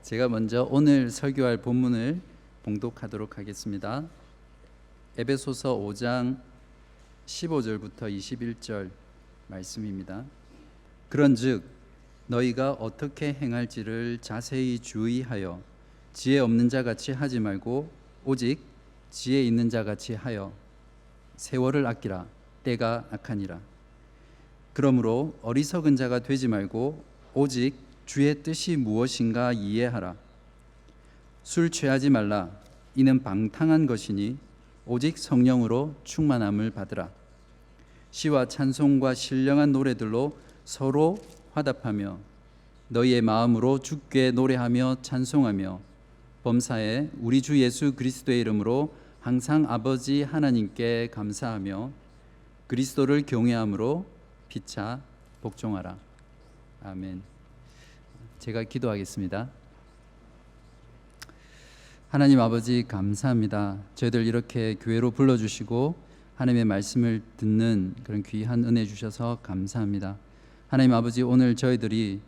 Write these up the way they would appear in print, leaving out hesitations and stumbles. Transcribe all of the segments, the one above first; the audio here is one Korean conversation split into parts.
제가 먼저 오늘 설교할 본문을 봉독하도록 하겠습니다. 에베소서 5장 15절부터 21절 말씀입니다. 그런즉 너희가 어떻게 행할지를 자세히 주의하여 지혜 없는 자 같이 하지 말고 오직 지혜 있는 자 같이 하여 세월을 아끼라. 때가 악하니라. 그러므로 어리석은 자가 되지 말고 오직 주의 뜻이 무엇인가 이해하라. 술 취하지 말라. 이는 방탕한 것이니 오직 성령으로 충만함을 받으라. 시와 찬송과 신령한 노래들로 서로 화답하며 너희의 마음으로 주께 노래하며 찬송하며 범사에 우리 주 예수 그리스도의 이름으로 항상 아버지 하나님께 감사하며 그리스도를 경외함으로 피차 복종하라. 아멘. 제가 기도하겠습니다. 하나님 아버지 감사합니다. 저희들 이렇게 교회로 불러주시고 하나님의 말씀을 듣는 그런 귀한 은혜 주셔서 감사합니다. 하나님 아버지, 오늘 저희들이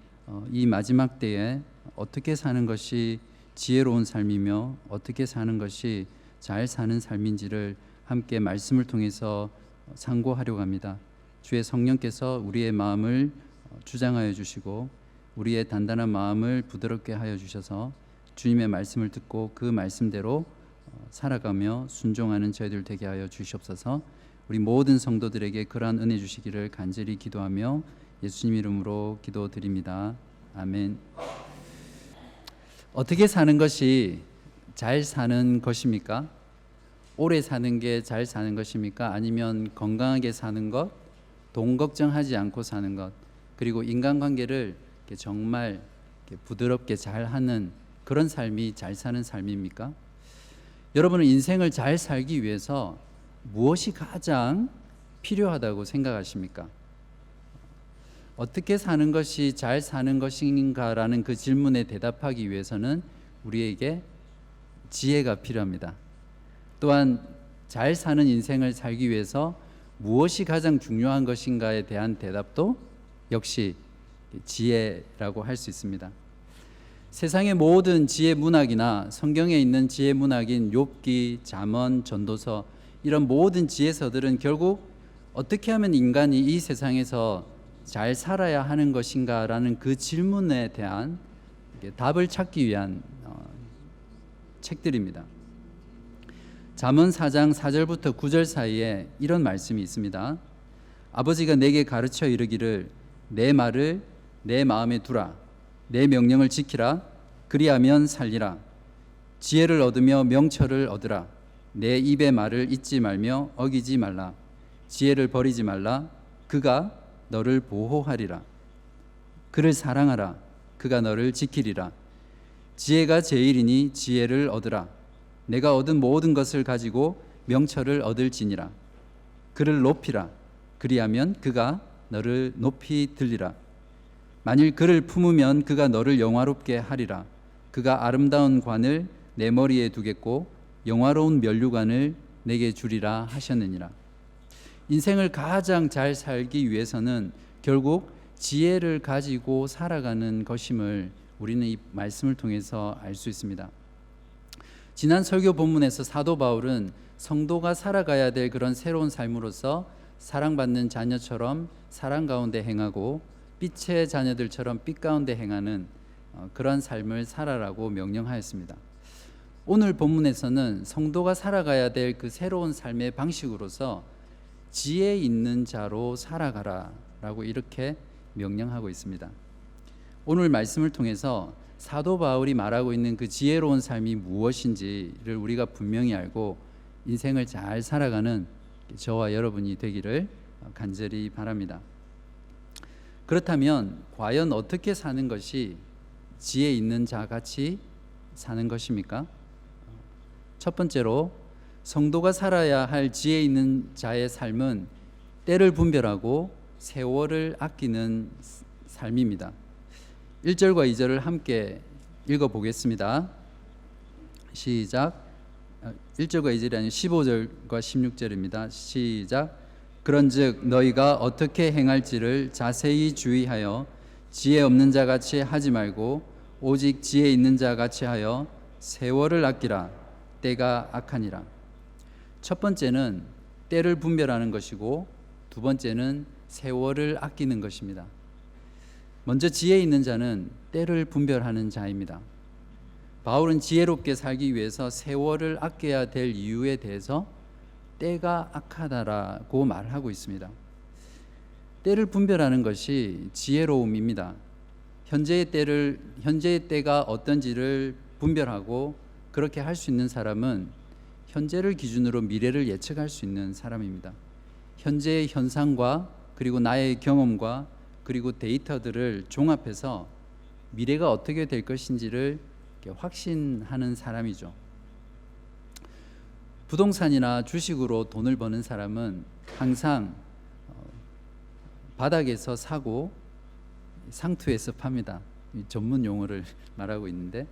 이 마지막 때에 어떻게 사는 것이 지혜로운 삶이며 어떻게 사는 것이 잘 사는 삶인지를 함께 말씀을 통해서 상고하려고 합니다. 주의 성령께서 우리의 마음을 주장하여 주시고 우리의 단단한 마음을 부드럽게 하여 주셔서 주님의 말씀을 듣고 그 말씀대로 살아가며 순종하는 저희들 되게 하여 주시옵소서. 우리 모든 성도들에게 그러한 은혜 주시기를 간절히 기도하며 예수님 이름으로 기도드립니다. 아멘. 어떻게 사는 것이 잘 사는 것입니까? 오래 사는 게 잘 사는 것입니까? 아니면 건강하게 사는 것, 돈 걱정하지 않고 사는 것, 그리고 인간관계를 정말 부드럽게 잘 하는 그런 삶이 잘 사는 삶입니까? 여러분은 인생을 잘 살기 위해서 무엇이 가장 필요하다고 생각하십니까? 어떻게 사는 것이 잘 사는 것인가라는 그 질문에 대답하기 위해서는 우리에게 지혜가 필요합니다. 또한 잘 사는 인생을 살기 위해서 무엇이 가장 중요한 것인가에 대한 대답도 역시 지혜라고 할 수 있습니다. 세상의 모든 지혜 문학이나 성경에 있는 지혜 문학인 욥기, 잠언, 전도서, 이런 모든 지혜서들은 결국 어떻게 하면 인간이 이 세상에서 잘 살아야 하는 것인가라는 그 질문에 대한 답을 찾기 위한 책들입니다. 잠언 4장 4절부터 9절 사이에 이런 말씀이 있습니다. 아버지가 내게 가르쳐 이르기를 내 말을 내 마음에 두라. 내 명령을 지키라. 그리하면 살리라. 지혜를 얻으며 명철을 얻으라. 내 입의 말을 잊지 말며 어기지 말라. 지혜를 버리지 말라. 그가 너를 보호하리라. 그를 사랑하라. 그가 너를 지키리라. 지혜가 제일이니 지혜를 얻으라. 내가 얻은 모든 것을 가지고 명철을 얻을지니라. 그를 높이라. 그리하면 그가 너를 높이 들리라. 만일 그를 품으면 그가 너를 영화롭게 하리라. 그가 아름다운 관을 내 머리에 두겠고 영화로운 면류관을 내게 주리라 하셨느니라. 인생을 가장 잘 살기 위해서는 결국 지혜를 가지고 살아가는 것임을 우리는 이 말씀을 통해서 알 수 있습니다. 지난 설교 본문에서 사도 바울은 성도가 살아가야 될 그런 새로운 삶으로서 사랑받는 자녀처럼 사랑 가운데 행하고 빛의 자녀들처럼 빛 가운데 행하는 그런 삶을 살아라고 명령하였습니다. 오늘 본문에서는 성도가 살아가야 될 그 새로운 삶의 방식으로서 지혜 있는 자로 살아가라 라고 이렇게 명령하고 있습니다. 오늘 말씀을 통해서 사도 바울이 말하고 있는 그 지혜로운 삶이 무엇인지를 우리가 분명히 알고 인생을 잘 살아가는 저와 여러분이 되기를 간절히 바랍니다. 그렇다면 과연 어떻게 사는 것이 지혜 있는 자 같이 사는 것입니까? 첫 번째로 성도가 살아야 할 지혜 있는 자의 삶은 때를 분별하고 세월을 아끼는 삶입니다. 1절과 2절을 함께 읽어보겠습니다. 시작. 1절과 2절이 아니라 15절과 16절입니다. 시작. 그런즉 너희가 어떻게 행할지를 자세히 주의하여 지혜 없는 자같이 하지 말고 오직 지혜 있는 자 같이 하여 세월을 아끼라. 때가 악하니라. 첫 번째는 때를 분별하는 것이고 두 번째는 세월을 아끼는 것입니다. 먼저 지혜 있는 자는 때를 분별하는 자입니다. 바울은 지혜롭게 살기 위해서 세월을 아껴야 될 이유에 대해서 때가 악하다라고 말하고 있습니다. 때를 분별하는 것이 지혜로움입니다. 현재의 때가 어떤지를 분별하고 그렇게 할 수 있는 사람은 현재를 기준으로 미래를 예측할 수 있는 사람입니다. 현재의 현상과 그리고 나의 경험과 그리고 데이터들을 종합해서 미래가 어떻게 될 것인지를 확신하는 사람이죠. 부동산이나 주식으로 돈을 버는 사람은 항상 바닥에서 사고 상투에서 팝니다. 전문 용어를 말하고 있는데,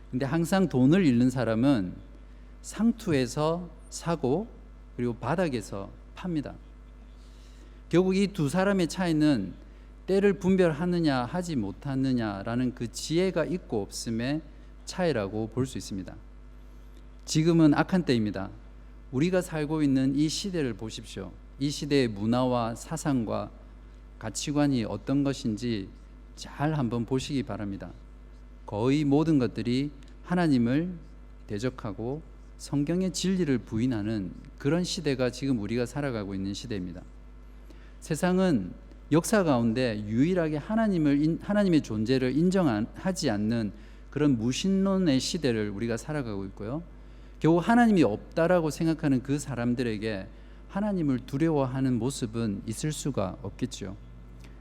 근데 항상 돈을 잃는 사람은 상투에서 사고 그리고 바닥에서 팝니다. 결국 이 두 사람의 차이는 때를 분별하느냐 하지 못하느냐라는 그 지혜가 있고 없음의 차이라고 볼 수 있습니다. 지금은 악한 때입니다. 우리가 살고 있는 이 시대를 보십시오. 이 시대의 문화와 사상과 가치관이 어떤 것인지 잘 한번 보시기 바랍니다. 거의 모든 것들이 하나님을 대적하고 성경의 진리를 부인하는 그런 시대가 지금 우리가 살아가고 있는 시대입니다. 세상은 역사 가운데 유일하게 하나님의 존재를 인정하지 않는 그런 무신론의 시대를 우리가 살아가고 있고요. 겨우 하나님이 없다라고 생각하는 그 사람들에게 하나님을 두려워하는 모습은 있을 수가 없겠죠.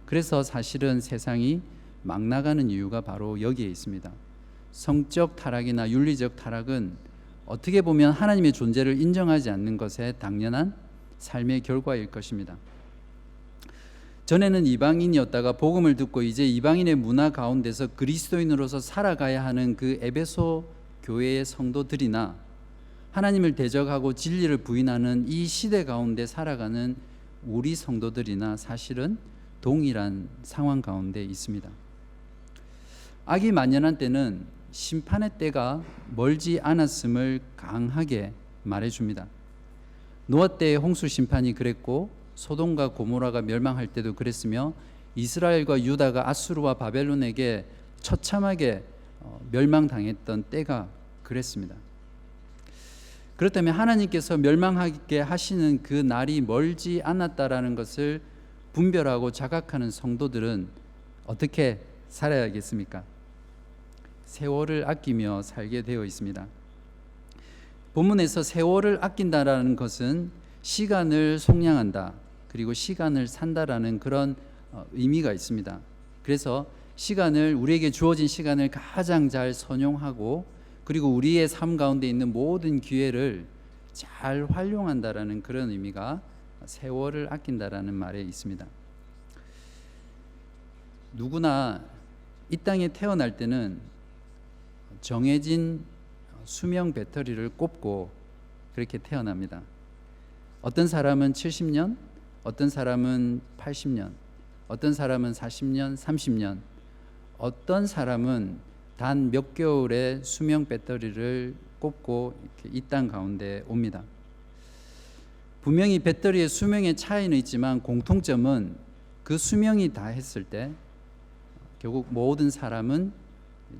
그래서 사실은 세상이 막 나가는 이유가 바로 여기에 있습니다. 성적 타락이나 윤리적 타락은 어떻게 보면 하나님의 존재를 인정하지 않는 것의 당연한 삶의 결과일 것입니다. 전에는 이방인이었다가 복음을 듣고 이제 이방인의 문화 가운데서 그리스도인으로서 살아가야 하는 그 에베소 교회의 성도들이나 하나님을 대적하고 진리를 부인하는 이 시대 가운데 살아가는 우리 성도들이나 사실은 동일한 상황 가운데 있습니다. 악이 만연한 때는 심판의 때가 멀지 않았음을 강하게 말해줍니다. 노아 때의 홍수 심판이 그랬고 소돔과 고모라가 멸망할 때도 그랬으며 이스라엘과 유다가 아수르와 바벨론에게 처참하게 멸망당했던 때가 그랬습니다. 그렇다면 하나님께서 멸망하게 하시는 그 날이 멀지 않았다라는 것을 분별하고 자각하는 성도들은 어떻게 살아야겠습니까? 세월을 아끼며 살게 되어 있습니다. 본문에서 세월을 아낀다라는 것은 시간을 속량한다, 그리고 시간을 산다라는 그런 의미가 있습니다. 그래서 우리에게 주어진 시간을 가장 잘 선용하고 그리고 우리의 삶 가운데 있는 모든 기회를 잘 활용한다라는 그런 의미가 세월을 아낀다라는 말에 있습니다. 누구나 이 땅에 태어날 때는 정해진 수명 배터리를 꼽고 그렇게 태어납니다. 어떤 사람은 70년, 어떤 사람은 80년, 어떤 사람은 40년, 30년, 어떤 사람은 단 몇 개월의 수명 배터리를 꼽고 이 땅 가운데 옵니다. 분명히 배터리의 수명의 차이는 있지만 공통점은 그 수명이 다 했을 때 결국 모든 사람은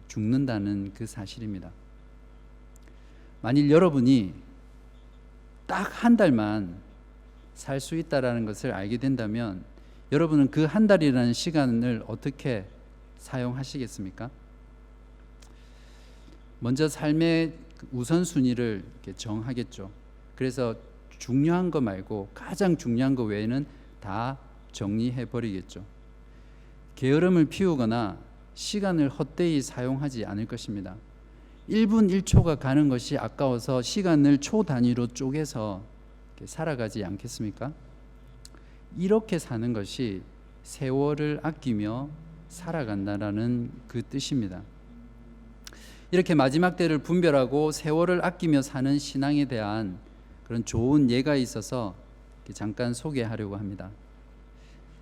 죽는다는 그 사실입니다. 만일 여러분이 딱 한 달만 살 수 있다라는 것을 알게 된다면 여러분은 그 한 달이라는 시간을 어떻게 사용하시겠습니까? 먼저 삶의 우선순위를 정하겠죠. 그래서 중요한 거 말고 가장 중요한 거 외에는 다 정리해 버리겠죠. 게으름을 피우거나 시간을 헛되이 사용하지 않을 것입니다. 1분 1초가 가는 것이 아까워서 시간을 초 단위로 쪼개서 살아가지 않겠습니까? 이렇게 사는 것이 세월을 아끼며 살아간다라는 그 뜻입니다. 이렇게 마지막 때를 분별하고 세월을 아끼며 사는 신앙에 대한 그런 좋은 예가 있어서 잠깐 소개하려고 합니다.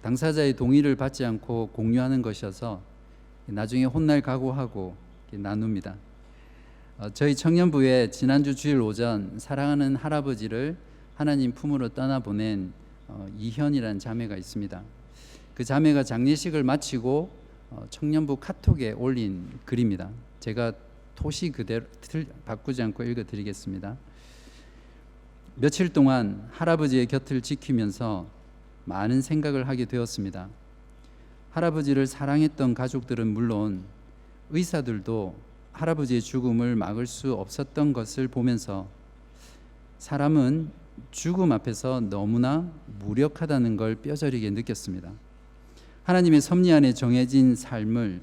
당사자의 동의를 받지 않고 공유하는 것이어서 나중에 혼날 각오하고 나눕니다. 저희 청년부에 지난주 주일 오전 사랑하는 할아버지를 하나님 품으로 떠나보낸 이현이라는 자매가 있습니다. 그 자매가 장례식을 마치고 청년부 카톡에 올린 글입니다. 제가 토시 그대로 바꾸지 않고 읽어드리겠습니다. 며칠 동안 할아버지의 곁을 지키면서 많은 생각을 하게 되었습니다. 할아버지를 사랑했던 가족들은 물론 의사들도 할아버지의 죽음을 막을 수 없었던 것을 보면서 사람은 죽음 앞에서 너무나 무력하다는 걸 뼈저리게 느꼈습니다. 하나님의 섭리 안에 정해진 삶을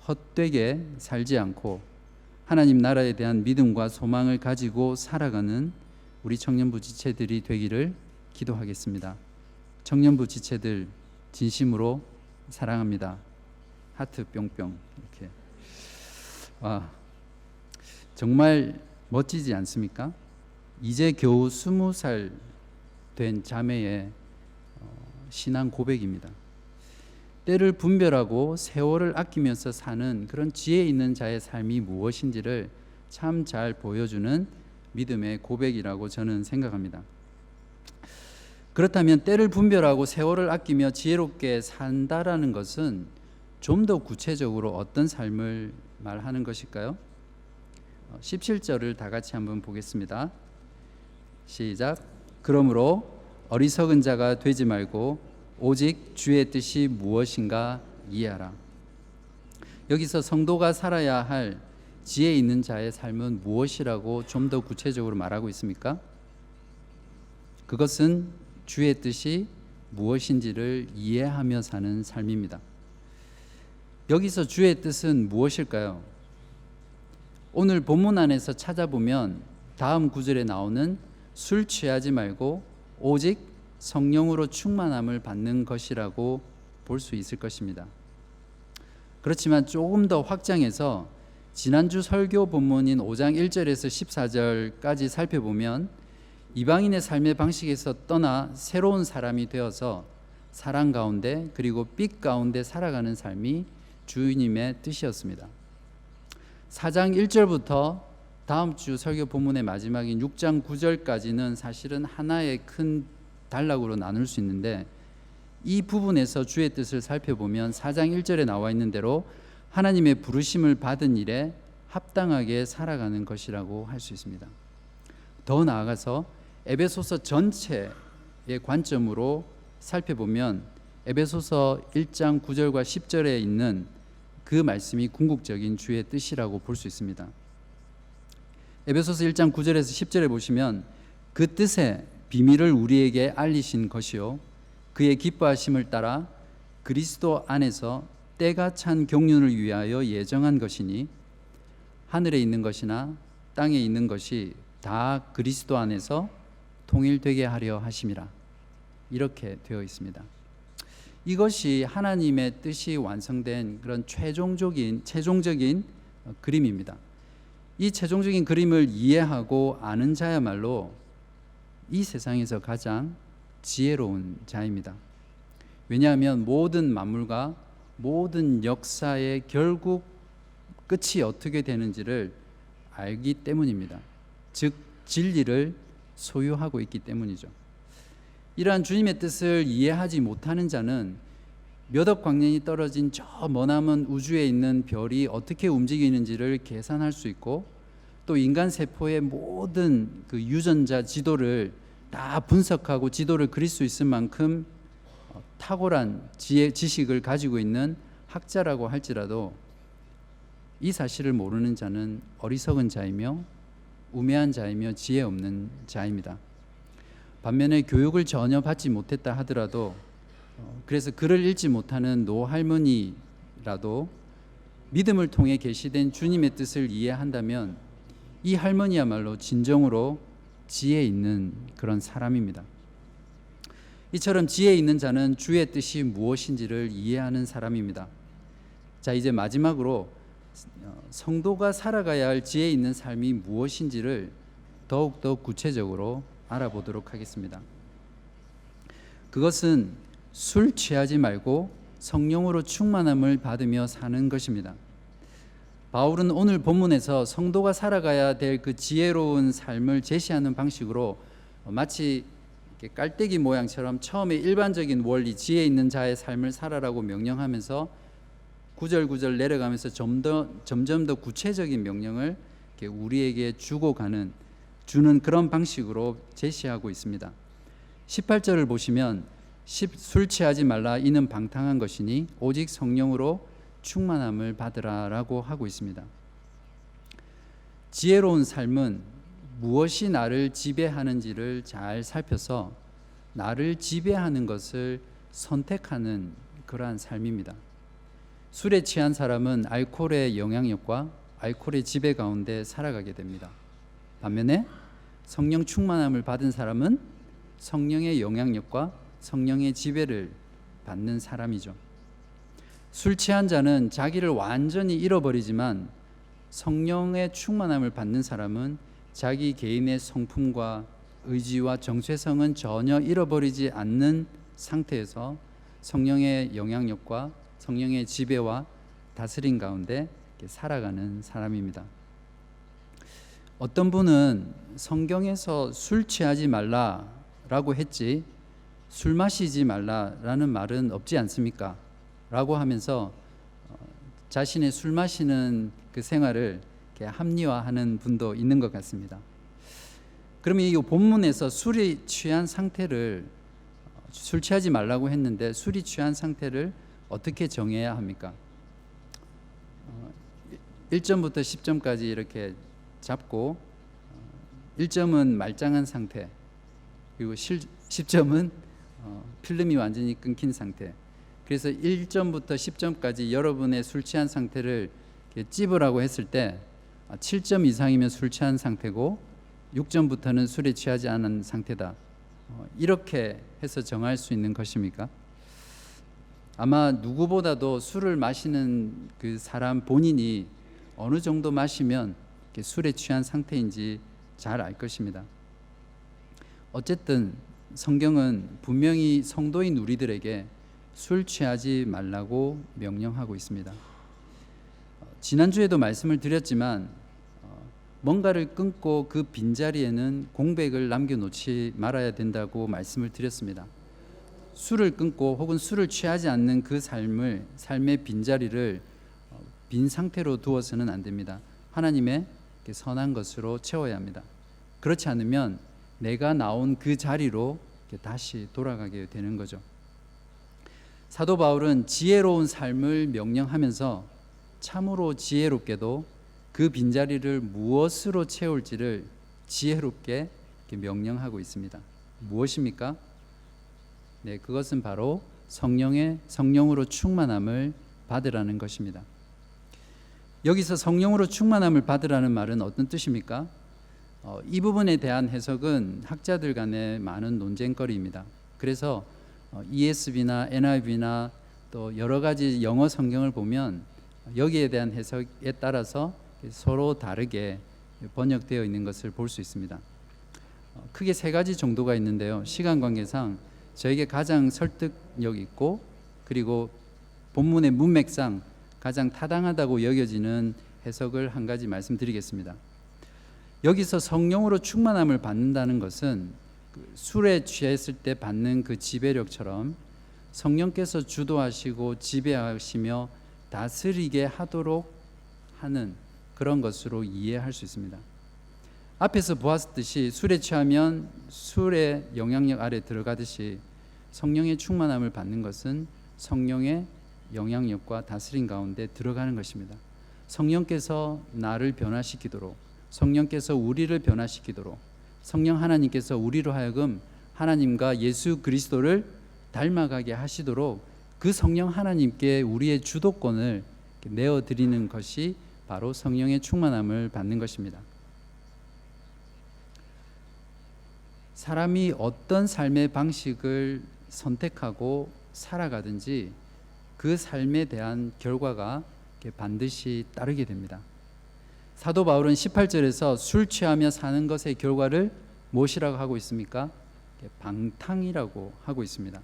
헛되게 살지 않고 하나님 나라에 대한 믿음과 소망을 가지고 살아가는 우리 청년부 지체들이 되기를 기도하겠습니다. 청년부 지체들 진심으로 사랑합니다. 하트 뿅뿅. 이렇게. 정말 멋지지 않습니까? 이제 겨우 20살 된 자매의 신앙 고백입니다. 때를 분별하고 세월을 아끼면서 사는 그런 지혜 있는 자의 삶이 무엇인지를 참 잘 보여주는 믿음의 고백이라고 저는 생각합니다. 그렇다면 때를 분별하고 세월을 아끼며 지혜롭게 산다라는 것은 좀 더 구체적으로 어떤 삶을 말하는 것일까요? 17절을 다 같이 한번 보겠습니다. 시작. 그러므로 어리석은 자가 되지 말고 오직 주의 뜻이 무엇인가 이해하라. 여기서 성도가 살아야 할 지혜 있는 자의 삶은 무엇이라고 좀 더 구체적으로 말하고 있습니까? 그것은 주의 뜻이 무엇인지를 이해하며 사는 삶입니다. 여기서 주의 뜻은 무엇일까요? 오늘 본문 안에서 찾아보면 다음 구절에 나오는 술 취하지 말고 오직 성령으로 충만함을 받는 것이라고 볼 수 있을 것입니다. 그렇지만 조금 더 확장해서 지난주 설교 본문인 5장 1절에서 14절까지 살펴보면 이방인의 삶의 방식에서 떠나 새로운 사람이 되어서 사랑 가운데 그리고 빛 가운데 살아가는 삶이 주님의 뜻이었습니다. 4장 1절부터 다음 주 설교 본문의 마지막인 6장 9절까지는 사실은 하나의 큰 단락으로 나눌 수 있는데 이 부분에서 주의 뜻을 살펴보면 4장 1절에 나와 있는 대로 하나님의 부르심을 받은 일에 합당하게 살아가는 것이라고 할 수 있습니다. 더 나아가서 에베소서 전체의 관점으로 살펴보면 에베소서 1장 9절과 10절에 있는 그 말씀이 궁극적인 주의 뜻이라고 볼 수 있습니다. 에베소서 1장 9절에서 10절에 보시면 그 뜻의 비밀을 우리에게 알리신 것이요 그의 기뻐하심을 따라 그리스도 안에서 때가 찬 경륜을 위하여 예정한 것이니 하늘에 있는 것이나 땅에 있는 것이 다 그리스도 안에서 통일되게 하려 하심이라. 이렇게 되어 있습니다. 이것이 하나님의 뜻이 완성된 그런 최종적인 그림입니다. 이 최종적인 그림을 이해하고 아는 자야말로 이 세상에서 가장 지혜로운 자입니다. 왜냐하면 모든 만물과 모든 역사의 결국 끝이 어떻게 되는지를 알기 때문입니다. 즉 진리를 소유하고 있기 때문이죠. 이러한 주님의 뜻을 이해하지 못하는 자는 몇 억 광년이 떨어진 저 머나먼 우주에 있는 별이 어떻게 움직이는지를 계산할 수 있고 또 인간 세포의 모든 그 유전자 지도를 다 분석하고 지도를 그릴 수 있을 만큼 탁월한 지식을 가지고 있는 학자라고 할지라도 이 사실을 모르는 자는 어리석은 자이며 우매한 자이며 지혜 없는 자입니다. 반면에 교육을 전혀 받지 못했다 하더라도 그래서 글을 읽지 못하는 노할머니라도 믿음을 통해 계시된 주님의 뜻을 이해한다면 이 할머니야말로 진정으로 지혜 있는 그런 사람입니다. 이처럼 지혜 있는 자는 주의 뜻이 무엇인지를 이해하는 사람입니다. 자, 이제 마지막으로 성도가 살아가야 할 지혜 있는 삶이 무엇인지를 더욱더 구체적으로 알아보도록 하겠습니다. 그것은 술 취하지 말고 성령으로 충만함을 받으며 사는 것입니다. 바울은 오늘 본문에서 성도가 살아가야 될 그 지혜로운 삶을 제시하는 방식으로 마치 이렇게 깔때기 모양처럼 처음에 일반적인 원리, 지혜 있는 자의 삶을 살아라고 명령하면서 구절구절 내려가면서 점점 더 구체적인 명령을 이렇게 우리에게 주는 그런 방식으로 제시하고 있습니다. 18절을 보시면 술 취하지 말라 이는 방탕한 것이니 오직 성령으로 충만함을 받으라라고 하고 있습니다. 지혜로운 삶은 무엇이 나를 지배하는지를 잘 살펴서 나를 지배하는 것을 선택하는 그러한 삶입니다. 술에 취한 사람은 알코올의 영향력과 알코올의 지배 가운데 살아가게 됩니다. 반면에 성령 충만함을 받은 사람은 성령의 영향력과 성령의 지배를 받는 사람이죠. 술 취한 자는 자기를 완전히 잃어버리지만 성령의 충만함을 받는 사람은 자기 개인의 성품과 의지와 정체성은 전혀 잃어버리지 않는 상태에서 성령의 영향력과 성령의 지배와 다스림 가운데 살아가는 사람입니다. 어떤 분은 성경에서 술 취하지 말라라고 했지 술 마시지 말라라는 말은 없지 않습니까? 라고 하면서 자신의 술 마시는 그 생활을 합리화하는 분도 있는 것 같습니다. 그러면 이 본문에서 술이 취한 상태를 술 취하지 말라고 했는데 술이 취한 상태를 어떻게 정해야 합니까? 1점부터 10점까지 이렇게 잡고 1점은 말짱한 상태, 그리고 10점은 필름이 완전히 끊긴 상태. 그래서 1점부터 10점까지 여러분의 술 취한 상태를 찝으라고 했을 때 7점 이상이면 술 취한 상태고 6점부터는 술에 취하지 않은 상태다. 이렇게 해서 정할 수 있는 것입니까? 아마 누구보다도 술을 마시는 그 사람 본인이 어느 정도 마시면 술에 취한 상태인지 잘 알 것입니다. 어쨌든 성경은 분명히 성도인 우리들에게 술 취하지 말라고 명령하고 있습니다. 지난주에도 말씀을 드렸지만 뭔가를 끊고 그 빈자리에는 공백을 남겨놓지 말아야 된다고 말씀을 드렸습니다. 술을 끊고 혹은 술을 취하지 않는 그 삶의 빈자리를 빈 상태로 두어서는 안 됩니다. 하나님의 선한 것으로 채워야 합니다. 그렇지 않으면 내가 나온 그 자리로 다시 돌아가게 되는 거죠. 사도 바울은 지혜로운 삶을 명령하면서 참으로 지혜롭게도 그 빈자리를 무엇으로 채울지를 지혜롭게 명령하고 있습니다. 무엇입니까? 네, 그것은 바로 성령으로 충만함을 받으라는 것입니다. 여기서 성령으로 충만함을 받으라는 말은 어떤 뜻입니까? 이 부분에 대한 해석은 학자들 간에 많은 논쟁거리입니다. 그래서 ESV나 NIV나 또 여러 가지 영어 성경을 보면 여기에 대한 해석에 따라서 서로 다르게 번역되어 있는 것을 볼 수 있습니다. 크게 세 가지 정도가 있는데요. 시간 관계상 저에게 가장 설득력 있고 그리고 본문의 문맥상 가장 타당하다고 여겨지는 해석을 한 가지 말씀드리겠습니다. 여기서 성령으로 충만함을 받는다는 것은 술에 취했을 때 받는 그 지배력처럼 성령께서 주도하시고 지배하시며 다스리게 하도록 하는 그런 것으로 이해할 수 있습니다. 앞에서 보았듯이 술에 취하면 술의 영향력 아래 들어가듯이 성령의 충만함을 받는 것은 성령의 영향력과 다스림 가운데 들어가는 것입니다. 성령께서 나를 변화시키도록, 성령께서 우리를 변화시키도록, 성령 하나님께서 우리로 하여금 하나님과 예수 그리스도를 닮아가게 하시도록 그 성령 하나님께 우리의 주도권을 내어드리는 것이 바로 성령의 충만함을 받는 것입니다. 사람이 어떤 삶의 방식을 선택하고 살아가든지 그 삶에 대한 결과가 반드시 따르게 됩니다. 사도 바울은 18절에서 술 취하며 사는 것의 결과를 무엇이라고 하고 있습니까? 방탕이라고 하고 있습니다.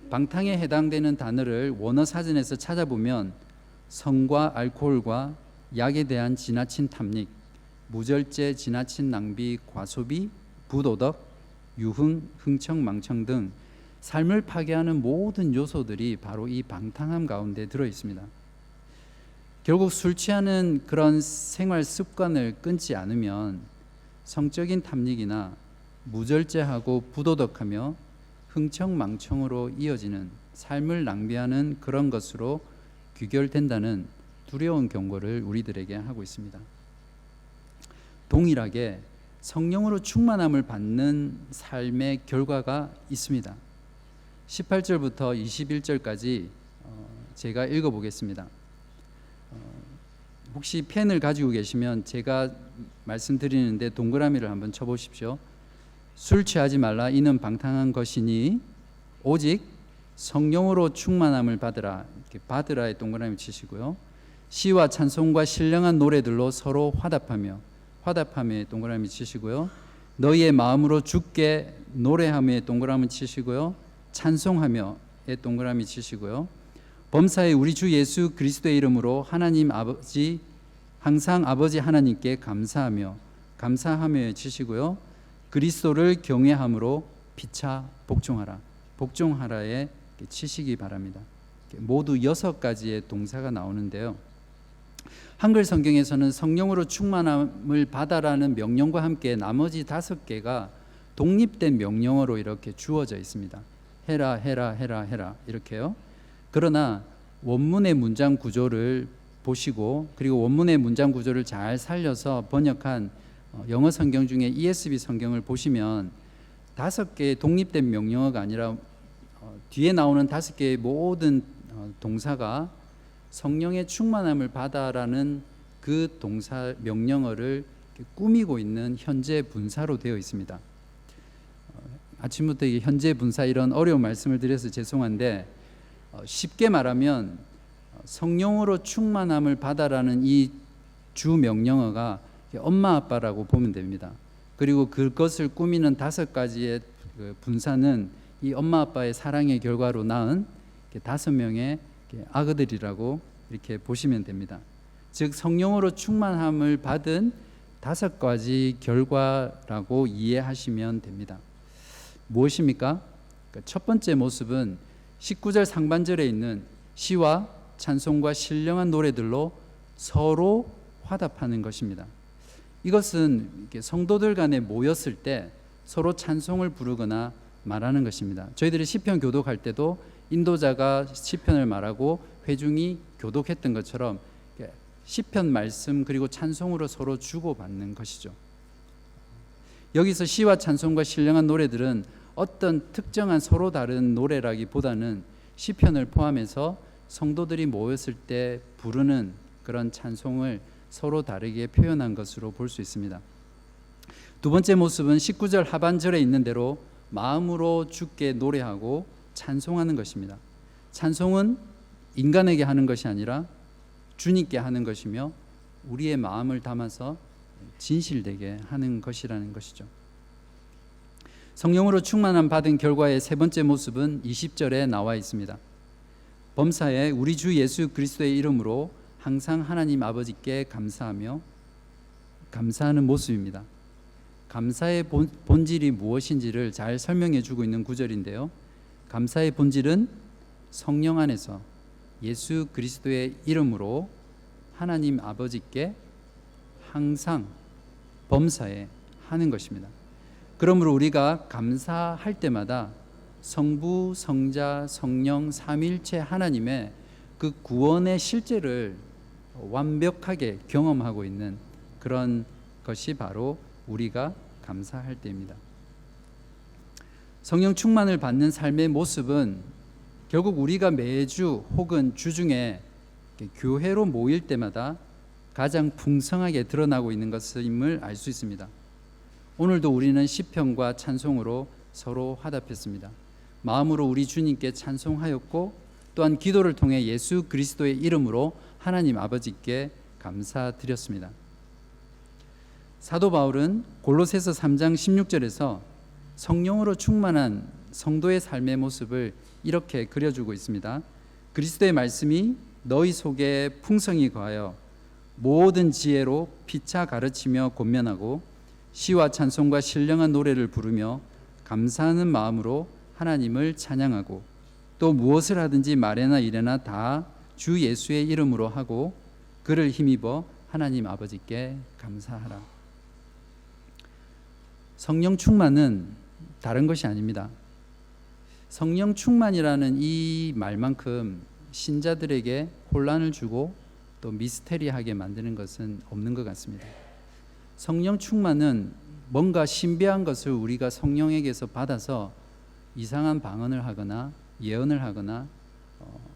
방탕에 해당되는 단어를 원어 사전에서 찾아보면 성과 알코올과 약에 대한 지나친 탐닉, 무절제, 지나친 낭비, 과소비, 부도덕, 유흥, 흥청망청 등 삶을 파괴하는 모든 요소들이 바로 이 방탕함 가운데 들어 있습니다. 결국 술 취하는 그런 생활 습관을 끊지 않으면 성적인 탐닉이나 무절제하고 부도덕하며 흥청망청으로 이어지는 삶을 낭비하는 그런 것으로 귀결된다는 두려운 경고를 우리들에게 하고 있습니다. 동일하게 성령으로 충만함을 받는 삶의 결과가 있습니다. 18절부터 21절까지 제가 읽어보겠습니다. 혹시 펜을 가지고 계시면 제가 말씀드리는데 동그라미를 한번 쳐보십시오. 술 취하지 말라, 이는 방탕한 것이니 오직 성령으로 충만함을 받으라. 이렇게 받으라에 동그라미 치시고요. 시와 찬송과 신령한 노래들로 서로 화답하며, 화답함에 동그라미 치시고요. 너희의 마음으로 주께 노래하며 동그라미 치시고요. 찬송하며에 동그라미 치시고요. 범사에 우리 주 예수 그리스도의 이름으로 하나님 아버지, 항상 아버지 하나님께 감사하며 치시고요. 그리스도를 경외함으로 피차 복종하라에 치시기 바랍니다. 모두 6가지의 동사가 나오는데요. 한글 성경에서는 성령으로 충만함을 받아라는 명령과 함께 나머지 5개가 독립된 명령어로 이렇게 주어져 있습니다. 해라, 해라, 해라, 해라 이렇게요. 그러나 원문의 문장 구조를 보시고, 그리고 원문의 문장 구조를 잘 살려서 번역한 영어 성경 중에 ESV 성경을 보시면 5개의 독립된 명령어가 아니라 뒤에 나오는 5개의 모든 동사가 성령의 충만함을 받아라는 그 동사 명령어를 꾸미고 있는 현재 분사로 되어 있습니다. 아침부터 이게 현재 분사 이런 어려운 말씀을 드려서 죄송한데, 쉽게 말하면 성령으로 충만함을 받아라는 이 주 명령어가 엄마 아빠라고 보면 됩니다. 그리고 그것을 꾸미는 5가지의 분사는 이 엄마 아빠의 사랑의 결과로 낳은 5명의 아그들이라고 이렇게 보시면 됩니다. 즉 성령으로 충만함을 받은 5가지 결과라고 이해하시면 됩니다. 무엇입니까? 첫 번째 모습은 19절 상반절에 있는 시와 찬송과 신령한 노래들로 서로 화답하는 것입니다. 이것은 성도들 간에 모였을 때 서로 찬송을 부르거나 말하는 것입니다. 저희들이 시편 교독할 때도 인도자가 시편을 말하고 회중이 교독했던 것처럼 시편 말씀 그리고 찬송으로 서로 주고받는 것이죠. 여기서 시와 찬송과 신령한 노래들은 어떤 특정한 서로 다른 노래라기보다는 시편을 포함해서 성도들이 모였을 때 부르는 그런 찬송을 서로 다르게 표현한 것으로 볼 수 있습니다. 두 번째 모습은 19절 하반절에 있는 대로 마음으로 주께 노래하고 찬송하는 것입니다. 찬송은 인간에게 하는 것이 아니라 주님께 하는 것이며 우리의 마음을 담아서 진실되게 하는 것이라는 것이죠. 성령으로 충만함 받은 결과의 세 번째 모습은 20절에 나와 있습니다. 범사에 우리 주 예수 그리스도의 이름으로 항상 하나님 아버지께 감사하며, 감사하는 모습입니다. 감사의 본질이 무엇인지를 잘 설명해 주고 있는 구절인데요. 감사의 본질은 성령 안에서 예수 그리스도의 이름으로 하나님 아버지께 항상 범사에 하는 것입니다. 그러므로 우리가 감사할 때마다 성부, 성자, 성령 삼위일체 하나님의 그 구원의 실제를 완벽하게 경험하고 있는 그런 것이 바로 우리가 감사할 때입니다. 성령 충만을 받는 삶의 모습은 결국 우리가 매주 혹은 주중에 교회로 모일 때마다 가장 풍성하게 드러나고 있는 것임을 알 수 있습니다. 오늘도 우리는 시편과 찬송으로 서로 화답했습니다. 마음으로 우리 주님께 찬송하였고 또한 기도를 통해 예수 그리스도의 이름으로 하나님 아버지께 감사드렸습니다. 사도 바울은 골로새서 3장 16절에서 성령으로 충만한 성도의 삶의 모습을 이렇게 그려주고 있습니다. 그리스도의 말씀이 너희 속에 풍성히 거하여 모든 지혜로 피차 가르치며 권면하고 시와 찬송과 신령한 노래를 부르며 감사하는 마음으로 하나님을 찬양하고 또 무엇을 하든지 말에나 일에나 다 주 예수의 이름으로 하고 그를 힘입어 하나님 아버지께 감사하라. 성령 충만은 다른 것이 아닙니다. 성령 충만이라는 이 말만큼 신자들에게 혼란을 주고 또 미스테리하게 만드는 것은 없는 것 같습니다. 성령 충만은 뭔가 신비한 것을 우리가 성령에게서 받아서 이상한 방언을 하거나 예언을 하거나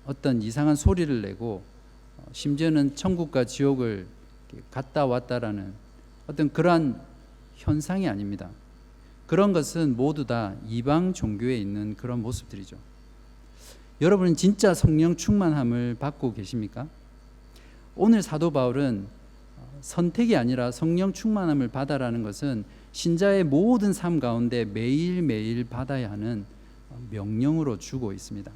어떤 이상한 소리를 내고 심지어는 천국과 지옥을 갔다 왔다라는 어떤 그러한 현상이 아닙니다. 그런 것은 모두 다 이방 종교에 있는 그런 모습들이죠. 여러분은 진짜 성령 충만함을 받고 계십니까? 오늘 사도 바울은 선택이 아니라 성령 충만함을 받아라는 것은 신자의 모든 삶 가운데 매일매일 받아야 하는 명령으로 주고 있습니다.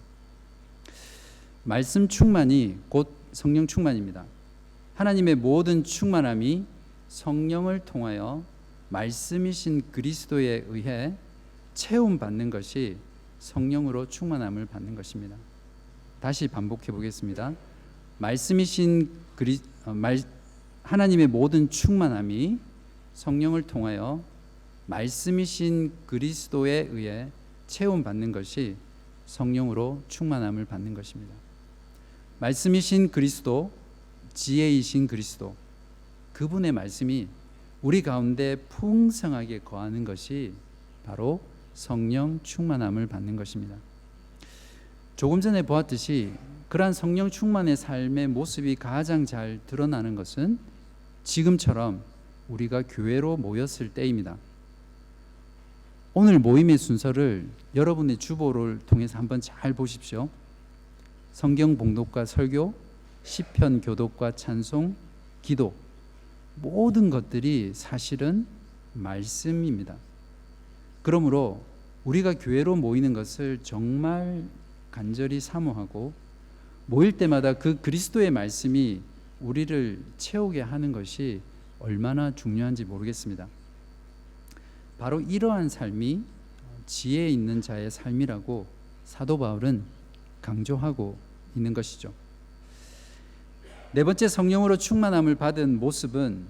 말씀 충만이 곧 성령 충만입니다. 하나님의 모든 충만함이 성령을 통하여 말씀이신 그리스도에 의해 채움받는 것이 성령으로 충만함을 받는 것입니다. 다시 반복해 보겠습니다. 말씀이신 하나님의 모든 충만함이 성령을 통하여 말씀이신 그리스도에 의해 채움받는 것이 성령으로 충만함을 받는 것입니다. 말씀이신 그리스도, 지혜이신 그리스도, 그분의 말씀이 우리 가운데 풍성하게 거하는 것이 바로 성령 충만함을 받는 것입니다. 조금 전에 보았듯이 그러한 성령 충만의 삶의 모습이 가장 잘 드러나는 것은 지금처럼 우리가 교회로 모였을 때입니다. 오늘 모임의 순서를 여러분의 주보를 통해서 한번 잘 보십시오. 성경 봉독과 설교, 시편 교독과 찬송, 기도, 모든 것들이 사실은 말씀입니다. 그러므로 우리가 교회로 모이는 것을 정말 간절히 사모하고 모일 때마다 그 그리스도의 말씀이 우리를 채우게 하는 것이 얼마나 중요한지 모르겠습니다. 바로 이러한 삶이 지혜 있는 자의 삶이라고 사도 바울은 강조하고 있는 것이죠. 네 번째, 성령으로 충만함을 받은 모습은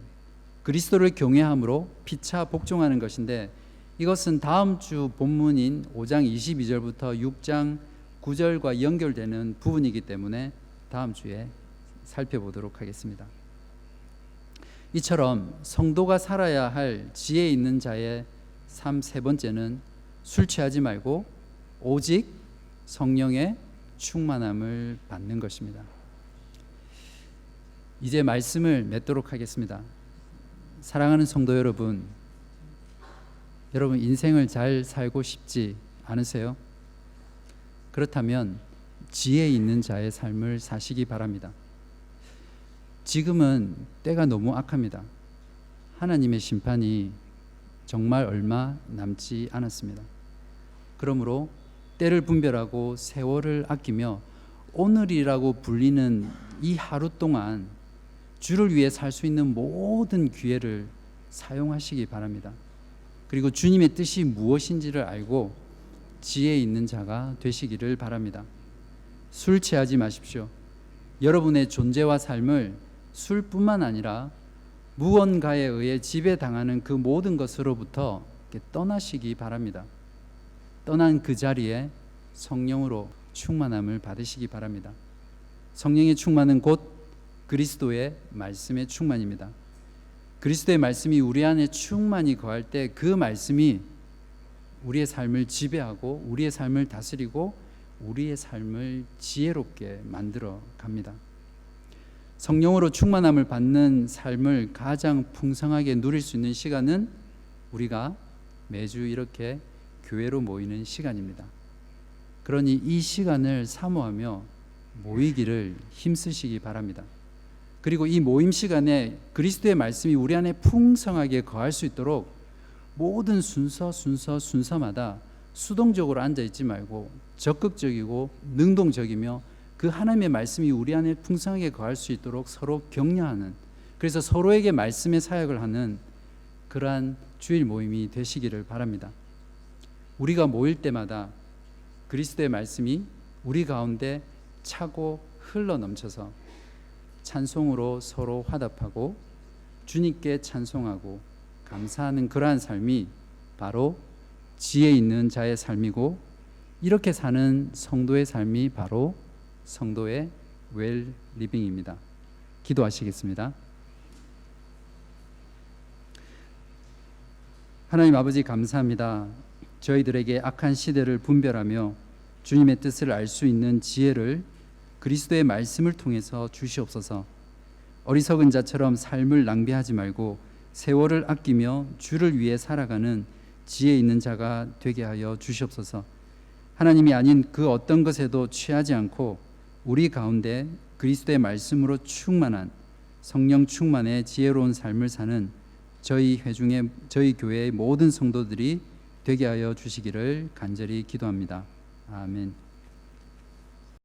그리스도를 경외함으로 피차 복종하는 것인데, 이것은 다음 주 본문인 5장 22절부터 6장 9절과 연결되는 부분이기 때문에 다음 주에 살펴보도록 하겠습니다. 이처럼 성도가 살아야 할 지혜 있는 자의 삶 세 번째는 술 취하지 말고 오직 성령의 충만함을 받는 것입니다. 이제 말씀을 맺도록 하겠습니다. 사랑하는 성도 여러분, 여러분 인생을 잘 살고 싶지 않으세요? 그렇다면 지혜 있는 자의 삶을 사시기 바랍니다. 지금은 때가 너무 악합니다. 하나님의 심판이 정말 얼마 남지 않았습니다. 그러므로 때를 분별하고 세월을 아끼며 오늘이라고 불리는 이 하루 동안 주를 위해 살 수 있는 모든 기회를 사용하시기 바랍니다. 그리고 주님의 뜻이 무엇인지를 알고 지혜 있는 자가 되시기를 바랍니다. 술 취하지 마십시오. 여러분의 존재와 삶을 술뿐만 아니라 무언가에 의해 지배당하는 그 모든 것으로부터 떠나시기 바랍니다. 떠난 그 자리에 성령으로 충만함을 받으시기 바랍니다. 성령의 충만은 곧 그리스도의 말씀의 충만입니다. 그리스도의 말씀이 우리 안에 충만히 거할 때 그 말씀이 우리의 삶을 지배하고 우리의 삶을 다스리고 우리의 삶을 지혜롭게 만들어 갑니다. 성령으로 충만함을 받는 삶을 가장 풍성하게 누릴 수 있는 시간은 우리가 매주 이렇게 교회로 모이는 시간입니다. 그러니 이 시간을 사모하며 모이기를 힘쓰시기 바랍니다. 그리고 이 모임 시간에 그리스도의 말씀이 우리 안에 풍성하게 거할 수 있도록 모든 순서마다 수동적으로 앉아 있지 말고 적극적이고 능동적이며 그 하나님의 말씀이 우리 안에 풍성하게 거할 수 있도록 서로 격려하는, 그래서 서로에게 말씀의 사역을 하는 그러한 주일 모임이 되시기를 바랍니다. 우리가 모일 때마다 그리스도의 말씀이 우리 가운데 차고 흘러 넘쳐서 찬송으로 서로 화답하고 주님께 찬송하고 감사하는 그러한 삶이 바로 지혜 있는 자의 삶이고, 이렇게 사는 성도의 삶이 바로 성도의 웰 리빙입니다. 기도하시겠습니다. 하나님 아버지, 감사합니다. 저희들에게 악한 시대를 분별하며 주님의 뜻을 알 수 있는 지혜를 그리스도의 말씀을 통해서 주시옵소서. 어리석은 자처럼 삶을 낭비하지 말고 세월을 아끼며 주를 위해 살아가는 지혜 있는 자가 되게 하여 주시옵소서. 하나님이 아닌 그 어떤 것에도 취하지 않고 우리 가운데 그리스도의 말씀으로 충만한 성령 충만의 지혜로운 삶을 사는 저희 회중의, 저희 교회의 모든 성도들이 되게 하여 주시기를 간절히 기도합니다. 아멘.